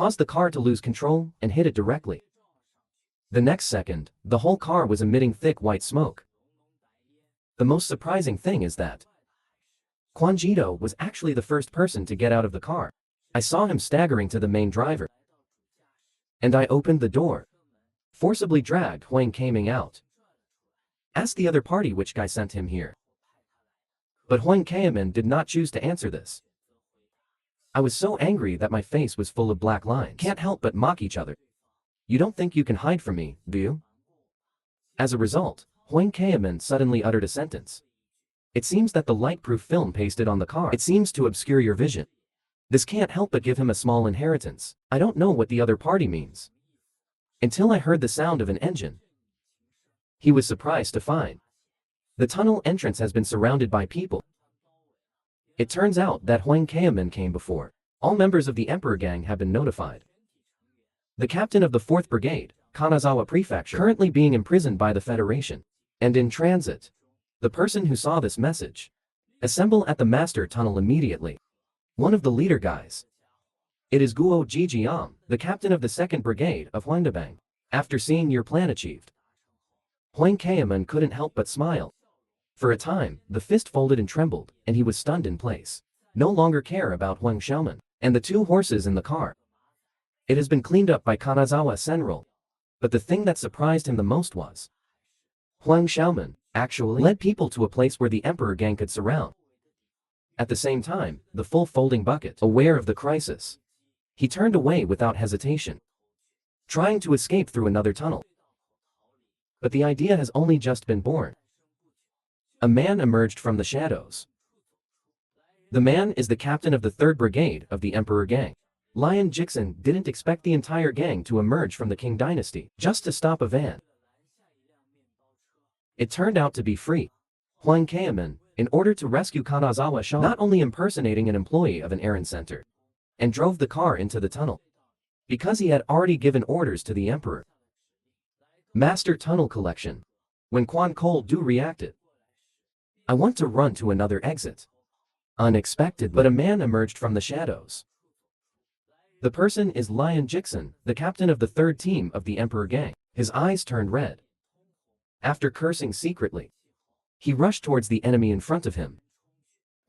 caused the car to lose control and hit it directly. The next second, the whole car was emitting thick white smoke. The most surprising thing is that Quan Jido was actually the first person to get out of the car. I saw him staggering to the main driver. And I opened the door. Forcibly dragged Huang Kaming out. Asked the other party which guy sent him here. But Huang Kaming did not choose to answer this. I was so angry that my face was full of black lines. Can't help but mock each other. You don't think you can hide from me, do you? As a result, Huang Kaming suddenly uttered a sentence. It seems that the light-proof film pasted on the car, it seems to obscure your vision. This can't help but give him a small inheritance. I don't know what the other party means. Until I heard the sound of an engine. He was surprised to find the tunnel entrance has been surrounded by people. It turns out that Huang Kaming came before. All members of the Emperor Gang have been notified. The captain of the 4th Brigade, Kanazawa Prefecture, currently being imprisoned by the Federation. And in transit. The person who saw this message. Assemble at the master tunnel immediately. One of the leader guys. It is Guo Jijiang, the captain of the 2nd Brigade of Huangdabang. After seeing your plan achieved. Huang Kaming couldn't help but smile. For a time, the fist folded and trembled, and he was stunned in place. No longer care about Huang Xiaoman, and the 2 horses in the car. It has been cleaned up by Kanazawa Senrol. But the thing that surprised him the most was Huang Xiaoman actually led people to a place where the Emperor Gang could surround. At the same time, the full folding bucket, aware of the crisis. He turned away without hesitation. Trying to escape through another tunnel. But the idea has only just been born. A man emerged from the shadows. The man is the captain of the 3rd Brigade of the Emperor Gang. Lion Jixin didn't expect the entire gang to emerge from the Qing dynasty, just to stop a van. It turned out to be free. Huang Kaming, in order to rescue Kanazawa Shan, not only impersonating an employee of an errand center, and drove the car into the tunnel. Because he had already given orders to the Emperor. Master Tunnel Collection. When Quan Cole Du reacted. I want to run to another exit. Unexpected, but a man emerged from the shadows. The person is Lion Jixin, the captain of the 3rd team of the Emperor Gang. His eyes turned red. After cursing secretly, he rushed towards the enemy in front of him.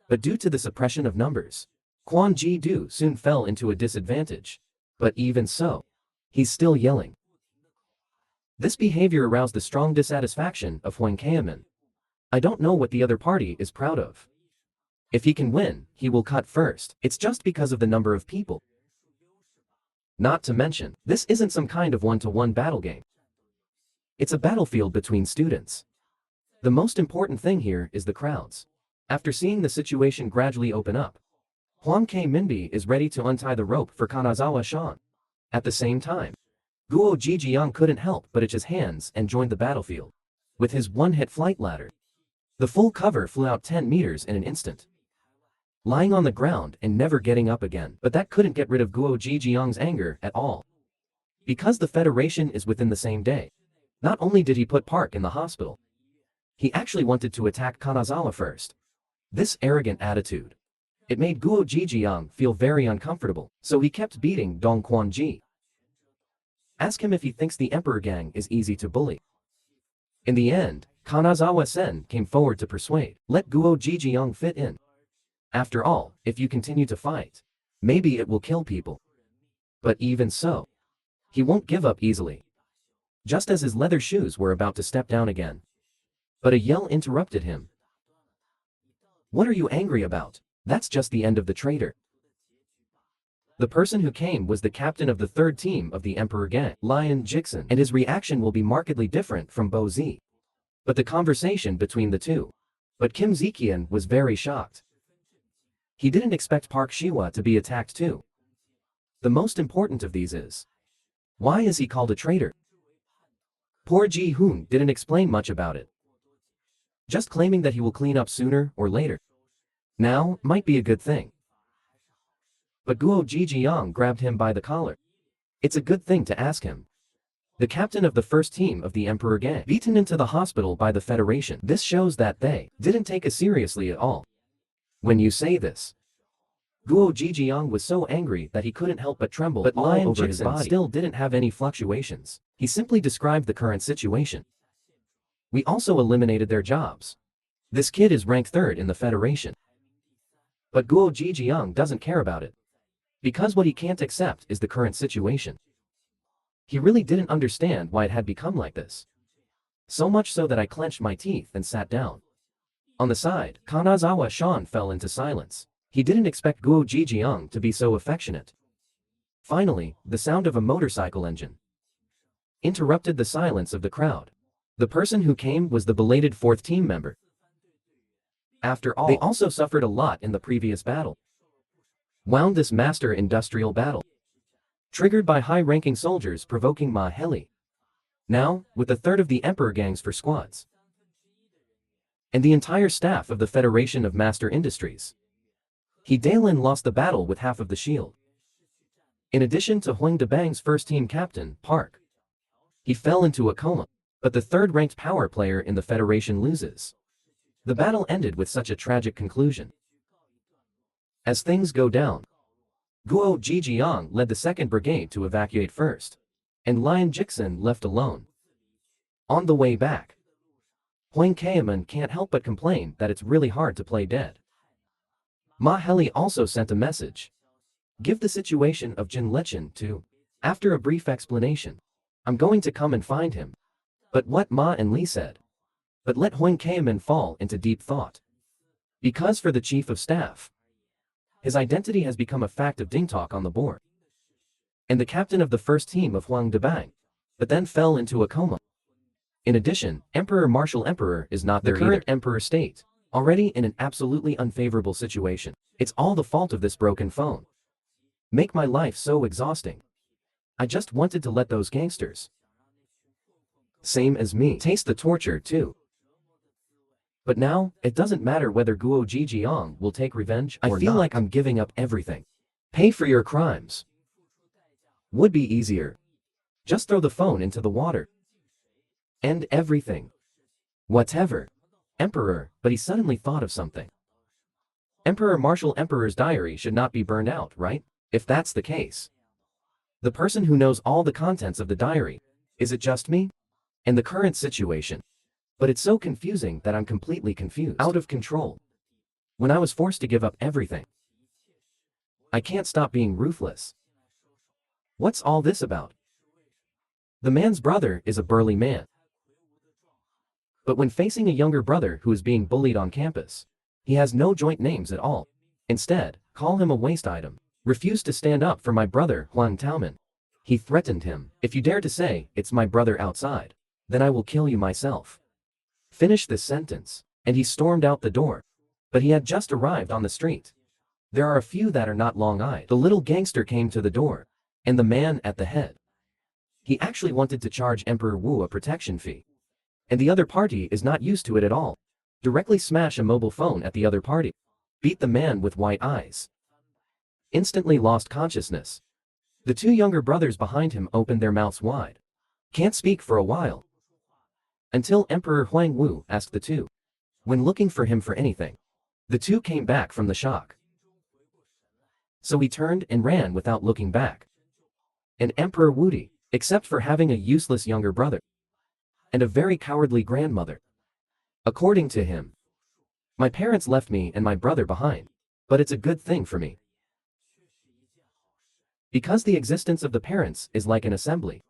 But due to the suppression of numbers, Quan Ji Du soon fell into a disadvantage. But even so, he's still yelling. This behavior aroused the strong dissatisfaction of Huang Kaming. I don't know what the other party is proud of. If he can win, he will cut first. It's just because of the number of people. Not to mention, this isn't some kind of one-to-one battle game. It's a battlefield between students. The most important thing here is the crowds. After seeing the situation gradually open up, Huang Kaming is ready to untie the rope for Kanazawa Shan. At the same time, Guo Jijiang couldn't help but itch his hands and joined the battlefield. With his one-hit flight ladder, the full cover flew out 10 meters in an instant. Lying on the ground and never getting up again. But that couldn't get rid of Guo Jijiang's anger at all. Because the Federation is within the same day. Not only did he put Park in the hospital, he actually wanted to attack Kanazawa first. This arrogant attitude. It made Guo Jijiang feel very uncomfortable, so he kept beating Dong Quanji. Ask him if he thinks the Emperor Gang is easy to bully. In the end, Kanazawa Sen came forward to persuade, let Guo Jijiang fit in. After all, if you continue to fight, maybe it will kill people. But even so, he won't give up easily. Just as his leather shoes were about to step down again. But a yell interrupted him. What are you angry about? That's just the end of the traitor. The person who came was the captain of the 3rd team of the Emperor Gang, Lion Jixin, and his reaction will be markedly different from Bo Zi. But the conversation between the two. But Kim Ziqian was very shocked. He didn't expect Park Shiwa to be attacked too. The most important of these is, why is he called a traitor? Poor Ji Hoon didn't explain much about it. Just claiming that he will clean up sooner or later. Now, might be a good thing. But Guo Jijiang grabbed him by the collar. It's a good thing to ask him. The captain of the 1st team of the Emperor Gang, beaten into the hospital by the Federation. This shows that they didn't take it seriously at all. When you say this, Guo Jijiang was so angry that he couldn't help but tremble, but Lion over his body still didn't have any fluctuations. He simply described the current situation. We also eliminated their jobs. This kid is ranked 3rd in the Federation. But Guo Jijiang doesn't care about it. Because what he can't accept is the current situation. He really didn't understand why it had become like this. So much so that I clenched my teeth and sat down. On the side, Kanazawa Shan fell into silence. He didn't expect Guo Jijiang to be so affectionate. Finally, the sound of a motorcycle engine interrupted the silence of the crowd. The person who came was the belated 4th team member. After all, they also suffered a lot in the previous battle. Wound this master industrial battle, triggered by high-ranking soldiers provoking Ma Heli. Now, with a third of the Emperor gangs for squads, and the entire staff of the Federation of Master Industries, He Dalin lost the battle with half of the shield. In addition to Huang Debang's first team captain, Park, he fell into a coma, but the 3rd-ranked power player in the Federation loses. The battle ended with such a tragic conclusion. As things go down, Guo Jijiang led the 2nd Brigade to evacuate first, and Lion Jixin left alone. On the way back, Huang Kaeman can't help but complain that it's really hard to play dead. Ma Heli also sent a message. Give the situation of Jin Lechen to. After a brief explanation, I'm going to come and find him. But what Ma and Li said. But let Huang Kaeman fall into deep thought. Because for the chief of staff, his identity has become a fact of ding talk on the board. And the captain of the first team of Huang Debang, but then fell into a coma. In addition, Emperor Martial Emperor is not there either. The current Emperor state, already in an absolutely unfavorable situation. It's all the fault of this broken phone. Make my life so exhausting. I just wanted to let those gangsters, same as me, taste the torture too. But now, it doesn't matter whether Guo Jijiang will take revenge or not. I feel like I'm giving up everything. Pay for your crimes. Would be easier. Just throw the phone into the water. End everything. Whatever. Emperor, but he suddenly thought of something. Emperor Martial Emperor's diary should not be burned out, right? If that's the case, the person who knows all the contents of the diary, is it just me? And the current situation. But it's so confusing that I'm completely confused. Out of control. When I was forced to give up everything. I can't stop being ruthless. What's all this about? The man's brother is a burly man. But when facing a younger brother who is being bullied on campus, he has no joint names at all. Instead, call him a waste item. Refuse to stand up for my brother, Huang Taoman. He threatened him. If you dare to say, it's my brother outside, then I will kill you myself. Finish this sentence. And he stormed out the door. But he had just arrived on the street. There are a few that are not long-eyed. The little gangster came to the door. And the man at the head. He actually wanted to charge Emperor Wu a protection fee. And the other party is not used to it at all. Directly smash a mobile phone at the other party. Beat the man with white eyes. Instantly lost consciousness. The 2 younger brothers behind him opened their mouths wide. Can't speak for a while. Until Emperor Huang Wu asked the 2. When looking for him for anything. The 2 came back from the shock. So he turned and ran without looking back. And Emperor Wudi, except for having a useless younger brother. And a very cowardly grandmother. According to him, my parents left me and my brother behind. But it's a good thing for me. Because the existence of the parents is like an assembly.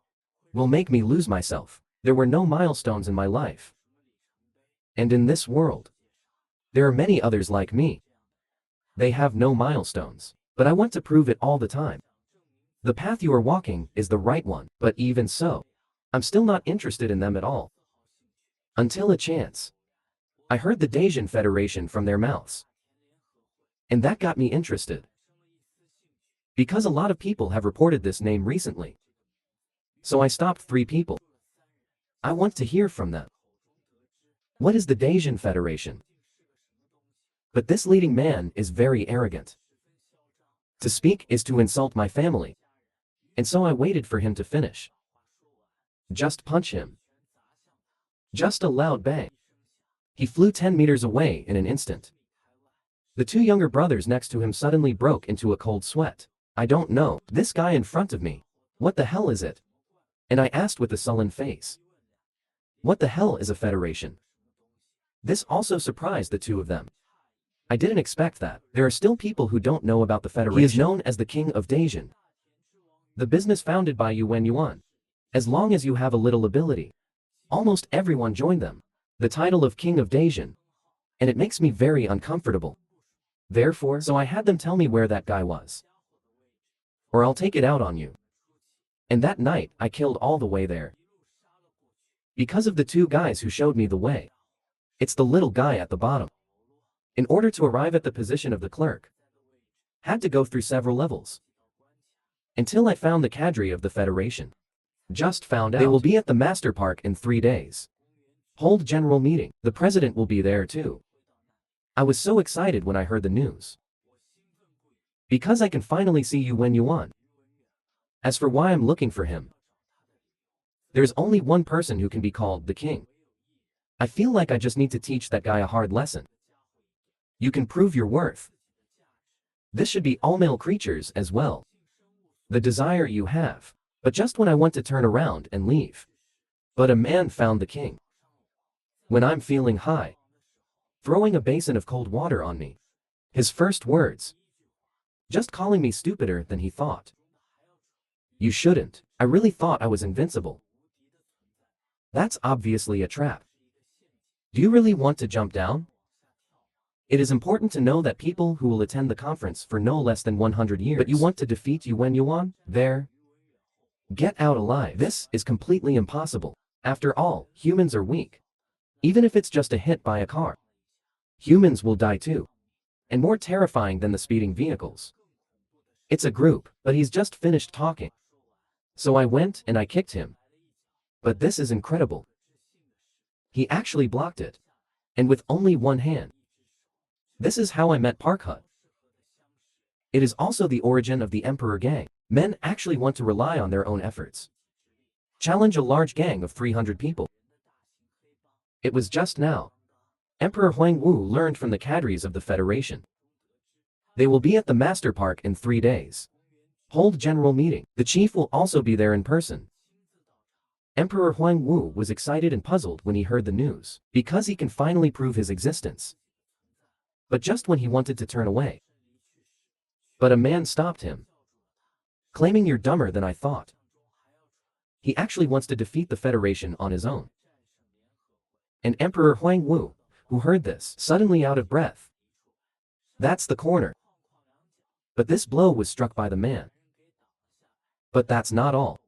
Will make me lose myself. There were no milestones in my life. And in this world, there are many others like me. They have no milestones. But I want to prove it all the time. The path you are walking is the right one, but even so, I'm still not interested in them at all. Until a chance. I heard the Daisian Federation from their mouths. And that got me interested. Because a lot of people have reported this name recently. So I stopped 3 people. I want to hear from them. What is the Daisian Federation? But this leading man is very arrogant. To speak is to insult my family. And so I waited for him to finish. Just punch him. Just a loud bang. He flew 10 meters away in an instant. The two younger brothers next to him suddenly broke into a cold sweat. I don't know, this guy in front of me. What the hell is it? And I asked with a sullen face. What the hell is a federation? This also surprised the two of them. I didn't expect that. There are still people who don't know about the federation. He is known as the King of Dacian. The business founded by Yuan Yuan. As long as you have a little ability. Almost everyone joined them. The title of King of Dacian. And it makes me very uncomfortable. Therefore, so I had them tell me where that guy was. Or I'll take it out on you. And that night, I killed all the way there. Because of the two guys who showed me the way. It's the little guy at the bottom. In order to arrive at the position of the clerk. Had to go through several levels. Until I found the cadre of the Federation. Just found out. They will be at the Master Park in 3 days. Hold general meeting. The president will be there too. I was so excited when I heard the news. Because I can finally see Yuan Yuan. As for why I'm looking for him. There's only one person who can be called the king. I feel like I just need to teach that guy a hard lesson. You can prove your worth. This should be all male creatures as well. The desire you have. But just when I want to turn around and leave. But a man found the king. When I'm feeling high. Throwing a basin of cold water on me. His first words. Just calling me stupider than he thought. You shouldn't. I really thought I was invincible. That's obviously a trap. Do you really want to jump down? It is important to know that people who will attend the conference for no less than 100 years. But you want to defeat Yuan Yuan? There. Get out alive. This is completely impossible. After all, humans are weak. Even if it's just a hit by a car. Humans will die too. And more terrifying than the speeding vehicles. It's a group, but he's just finished talking. So I went and I kicked him. But this is incredible. He actually blocked it. And with only one hand. This is how I met Park Hut. It is also the origin of the Emperor Gang. Men actually want to rely on their own efforts. Challenge a large gang of 300 people. It was just now. Emperor Huang Wu learned from the cadres of the Federation. They will be at the Master Park in 3 days. Hold general meeting. The chief will also be there in person. Emperor Huang Wu was excited and puzzled when he heard the news, because he can finally prove his existence. But just when he wanted to turn away. But a man stopped him. Claiming you're dumber than I thought. He actually wants to defeat the Federation on his own. And Emperor Huang Wu, who heard this, suddenly out of breath. That's the corner. But this blow was struck by the man. But that's not all.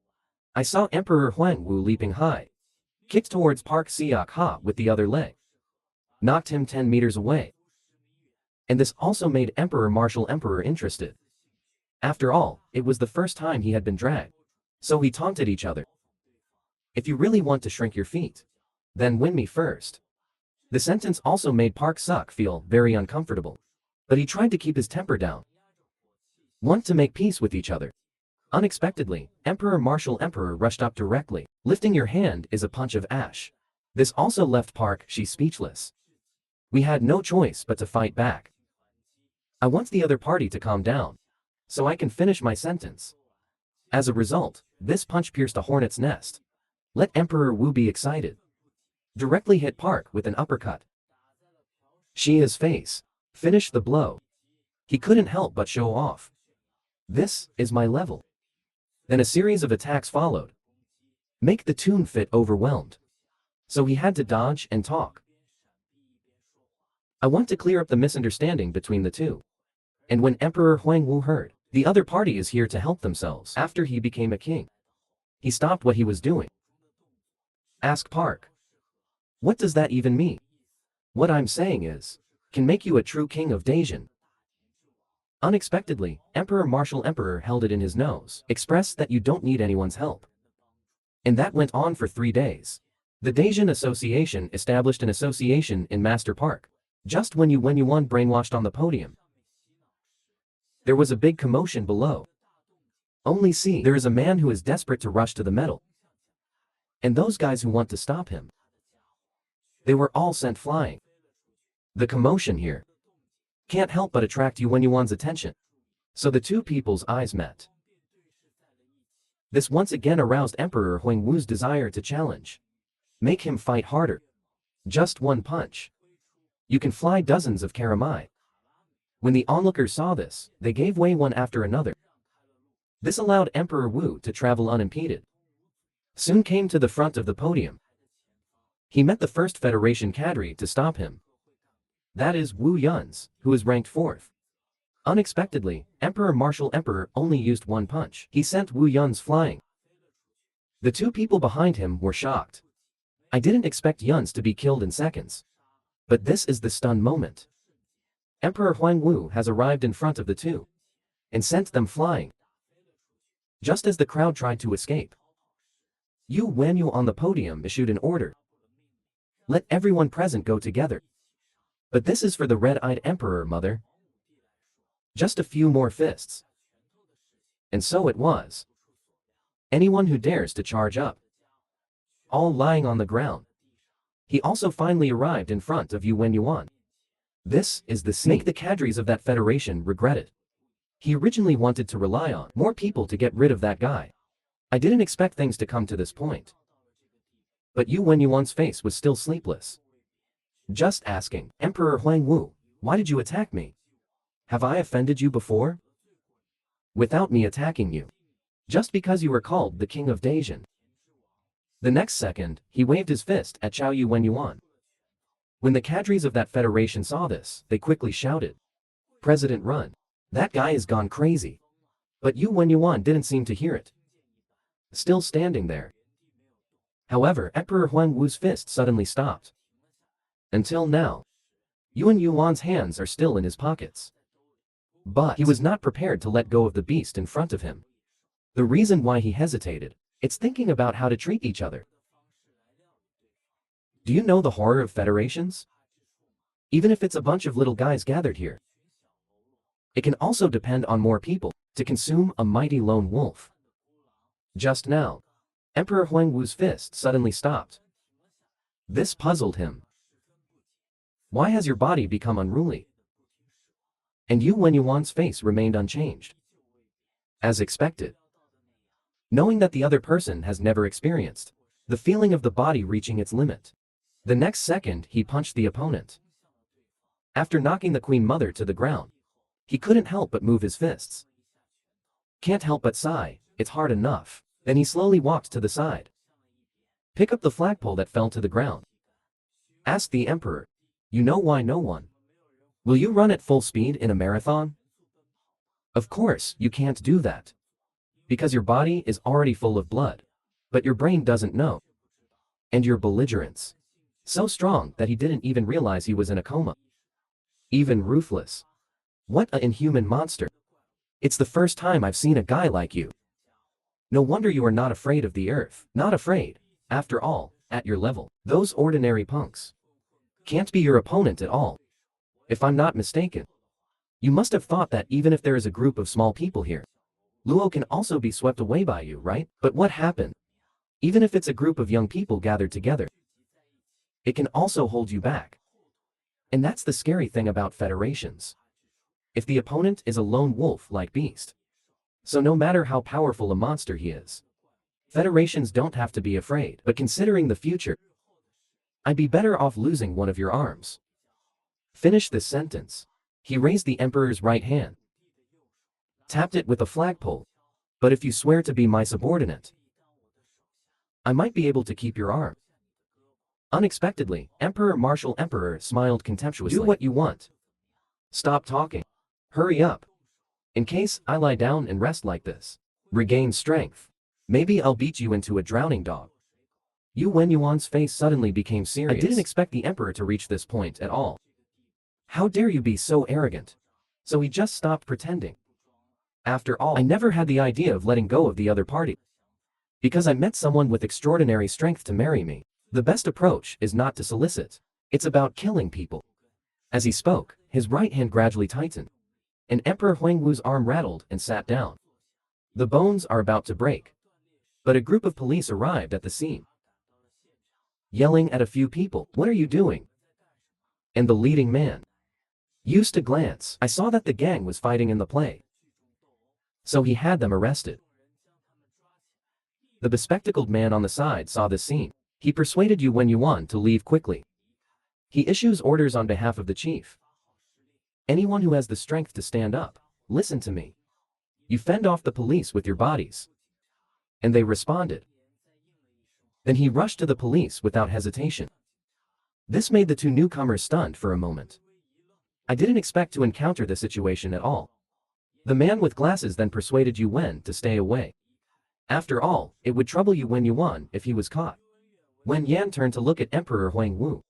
I saw Emperor Huang Wu leaping high. Kicked towards Park Siak Ha with the other leg. Knocked him 10 meters away. And this also made Emperor Martial Emperor interested. After all, it was the first time he had been dragged. So he taunted each other. If you really want to shrink your feet, then win me first. The sentence also made Park Suk feel very uncomfortable. But he tried to keep his temper down. Want to make peace with each other. Unexpectedly, Emperor Martial Emperor rushed up directly. Lifting your hand is a punch of ash. This also left Park Shi speechless. We had no choice but to fight back. I want the other party to calm down. So I can finish my sentence. As a result, this punch pierced a hornet's nest. Let Emperor Wu be excited. Directly hit Park with an uppercut. Shia's face. Finish the blow. He couldn't help but show off. This is my level. Then a series of attacks followed. Make the tune fit overwhelmed. So he had to dodge and talk. I want to clear up the misunderstanding between the two. And when Emperor Huang Wu heard, the other party is here to help themselves after he became a king. He stopped what he was doing. Ask Park. What does that even mean? What I'm saying is, can make you a true king of Dacian. Unexpectedly, Emperor Martial Emperor held it in his nose, expressed that you don't need anyone's help. And that went on for 3 days. The Dacian Association established an association in Master Park. Just when Yuan brainwashed on the podium. There was a big commotion below. Only see, there is a man who is desperate to rush to the medal. And those guys who want to stop him. They were all sent flying. The commotion here. can't help but attract Yu Wenyuan's attention. So the two people's eyes met. This once again aroused Emperor Huangwu's desire to challenge. Make him fight harder. Just one punch. You can fly dozens of karamai. When the onlookers saw this, they gave way one after another. This allowed Emperor Wu to travel unimpeded. Soon came to the front of the podium. He met the first Federation cadre to stop him. That is Wu Yun's, who is ranked 4th. Unexpectedly, Emperor Martial Emperor only used one punch. He sent Wu Yun's flying. The two people behind him were shocked. I didn't expect Yun's to be killed in seconds. But this is the stun moment. Emperor Huangwu has arrived in front of the two. And sent them flying. Just as the crowd tried to escape, Yu Wenyu on the podium issued an order. Let everyone present go together. But this is for the red-eyed emperor, mother. Just a few more fists. And so it was. Anyone who dares to charge up. All lying on the ground. He also finally arrived in front of Yu Wenyuan. This is the scene. Make the cadres of that federation regret it. He originally wanted to rely on more people to get rid of that guy. I didn't expect things to come to this point. But Yu Wenyuan's face was still sleepless. Just asking, Emperor Huangwu, why did you attack me? Have I offended you before? Without me attacking you. Just because you were called the King of Dacian. The next second, he waved his fist at Xiao Yu Wenyuan. When the cadres of that federation saw this, they quickly shouted. President, run. That guy has gone crazy. But Yu Wenyuan didn't seem to hear it. Still standing there. However, Emperor Huangwu's fist suddenly stopped. Until now, Yu Wenyuan's hands are still in his pockets. But he was not prepared to let go of the beast in front of him. The reason why he hesitated, it's thinking about how to treat each other. Do you know the horror of federations? Even if it's a bunch of little guys gathered here, it can also depend on more people to consume a mighty lone wolf. Just now, Emperor Huangwu's fist suddenly stopped. This puzzled him. Why has your body become unruly? And Yu Wenyuan's face remained unchanged. As expected. Knowing that the other person has never experienced the feeling of the body reaching its limit. The next second, he punched the opponent. After knocking the Queen Mother to the ground, he couldn't help but move his fists. Can't help but sigh, it's hard enough. Then he slowly walked to the side. Pick up the flagpole that fell to the ground. Asked the emperor, you know why no one? Will you run at full speed in a marathon? Of course, you can't do that. Because your body is already full of blood. But your brain doesn't know. And your belligerence. So strong that he didn't even realize he was in a coma. Even ruthless. What an inhuman monster. It's the first time I've seen a guy like you. No wonder you are not afraid of the earth. Not afraid. After all, at your level, those ordinary punks can't be your opponent at all. If I'm not mistaken, you must have thought that even if there is a group of small people here, Luo can also be swept away by you, right? But what happened? Even if it's a group of young people gathered together, it can also hold you back. And that's the scary thing about federations. If the opponent is a lone wolf-like beast, so no matter how powerful a monster he is, federations don't have to be afraid. But considering the future, I'd be better off losing one of your arms. Finish this sentence. He raised the emperor's right hand, tapped it with a flagpole. But if you swear to be my subordinate, I might be able to keep your arm. Unexpectedly, Emperor Martial Emperor smiled contemptuously. Do what you want. Stop talking. Hurry up. In case I lie down and rest like this, regain strength, maybe I'll beat you into a drowning dog. Yu Wenyuan's face suddenly became serious. I didn't expect the emperor to reach this point at all. How dare you be so arrogant? So he just stopped pretending. After all, I never had the idea of letting go of the other party. Because I met someone with extraordinary strength to marry me. The best approach is not to solicit. It's about killing people. As he spoke, his right hand gradually tightened. And Emperor Huangwu's arm rattled and sat down. The bones are about to break. But a group of police arrived at the scene, yelling at a few people, "What are you doing?" And the leading man Used to glance, I saw that the gang was fighting in the play. So he had them arrested. The bespectacled man on the side saw this scene. He persuaded Yuan Yuan to leave quickly. He issues orders on behalf of the chief. Anyone who has the strength to stand up, listen to me. You fend off the police with your bodies. And they responded. Then he rushed to the police without hesitation. This made the two newcomers stunned for a moment. I didn't expect to encounter this situation at all. The man with glasses then persuaded Yuan to stay away. After all, it would trouble Yuan Yuan if he was caught. Wen Yan turned to look at Emperor Huang Wu.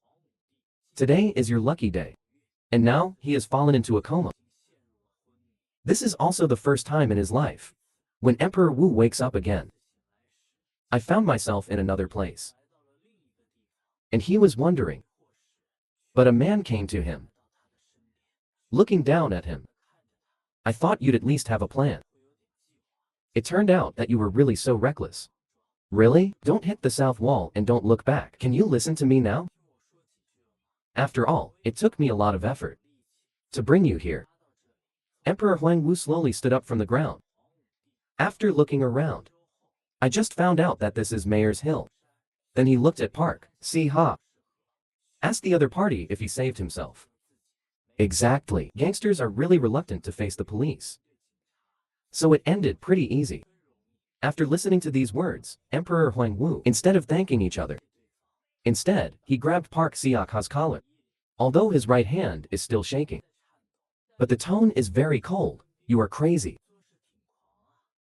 Today is your lucky day. And now, he has fallen into a coma. This is also the first time in his life when Emperor Wu wakes up again. I found myself in another place. And he was wondering. But a man came to him. Looking down at him. I thought you'd at least have a plan. It turned out that you were really so reckless. Really? Don't hit the south wall and don't look back. Can you listen to me now? After all, it took me a lot of effort to bring you here. Emperor Huang Wu slowly stood up from the ground. After looking around, I just found out that this is Mayor's Hill. Then he looked at Park Si-ha. Asked the other party if he saved himself. Exactly. Gangsters are really reluctant to face the police. So it ended pretty easy. After listening to these words, Emperor Huang Wu, instead of thanking each other, instead, he grabbed Park Si-ha's collar. Although his right hand is still shaking. But the tone is very cold. You are crazy.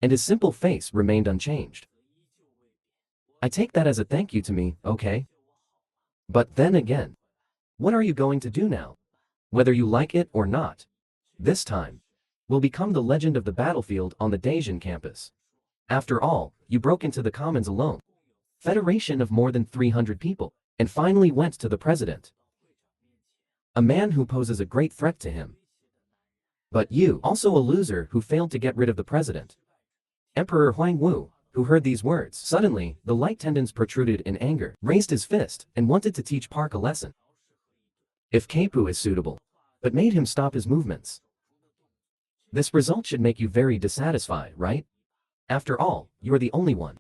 And his simple face remained unchanged. I take that as a thank you to me, okay? But then again, what are you going to do now? Whether you like it or not, this time, will become the legend of the battlefield on the Daejeon campus. After all, you broke into the commons alone. Federation of more than 300 people, and finally went to the president. A man who poses a great threat to him. But you, also a loser who failed to get rid of the president. Emperor Huang Wu, who heard these words, suddenly, the light tendons protruded in anger, raised his fist, and wanted to teach Park a lesson. If Keipu is suitable, but made him stop his movements. This result should make you very dissatisfied, right? After all, you are the only one.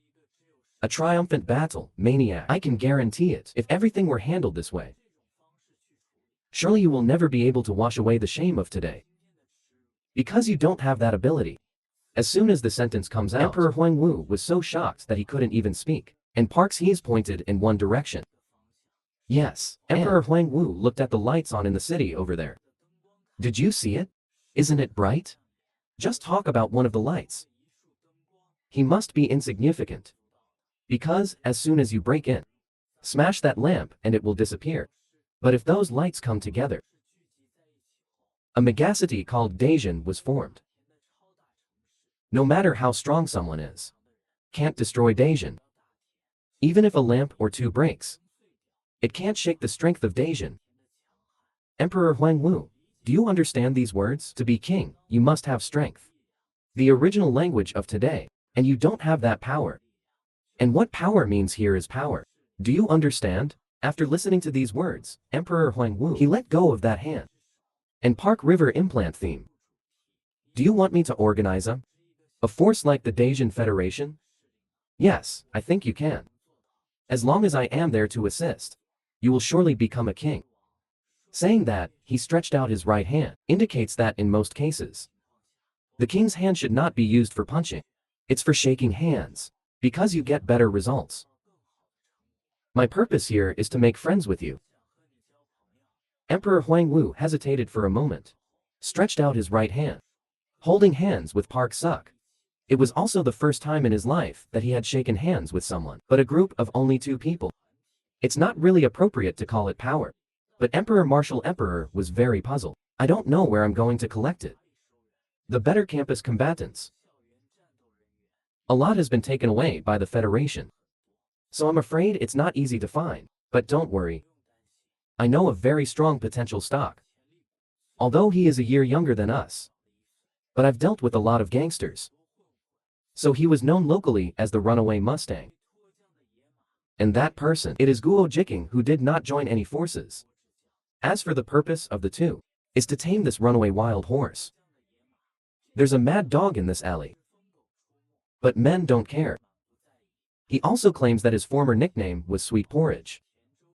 A triumphant battle, maniac. I can guarantee it, if everything were handled this way. Surely you will never be able to wash away the shame of today. Because you don't have that ability. As soon as the sentence comes out, Emperor Huang Wu was so shocked that he couldn't even speak, and Park's He's pointed in one direction. Yes, Emperor Huang Wu looked at the lights on in the city over there. Did you see it? Isn't it bright? Just talk about one of the lights. He must be insignificant. Because, as soon as you break in, smash that lamp and it will disappear. But if those lights come together, a megacity called Daejeon was formed. No matter how strong someone is, can't destroy Daejeon. Even if a lamp or two breaks, it can't shake the strength of Daejeon. Emperor Huang Wu, do you understand these words? To be king, you must have strength. The original language of today, and you don't have that power. And what power means here is power. Do you understand? After listening to these words, Emperor Huang Wu, he let go of that hand. And Park River implant theme. Do you want me to organize a force like the Daejeon Federation? Yes, I think you can. As long as I am there to assist, you will surely become a king. Saying that, he stretched out his right hand, indicates that in most cases, the king's hand should not be used for punching. It's for shaking hands, because you get better results. My purpose here is to make friends with you. Emperor Huang Wu hesitated for a moment, stretched out his right hand, holding hands with Park Suk. It was also the first time in his life that he had shaken hands with someone, but a group of only 2 people. It's not really appropriate to call it power. But Emperor Martial Emperor was very puzzled. I don't know where I'm going to collect it. The better campus combatants. A lot has been taken away by the Federation. So I'm afraid it's not easy to find, but don't worry. I know a very strong potential stock. Although he is a year younger than us. But I've dealt with a lot of gangsters. So he was known locally as the Runaway Mustang. And that person, it is Guo Jiking who did not join any forces. As for the purpose of the two, is to tame this runaway wild horse. There's a mad dog in this alley. But men don't care. He also claims that his former nickname was Sweet Porridge.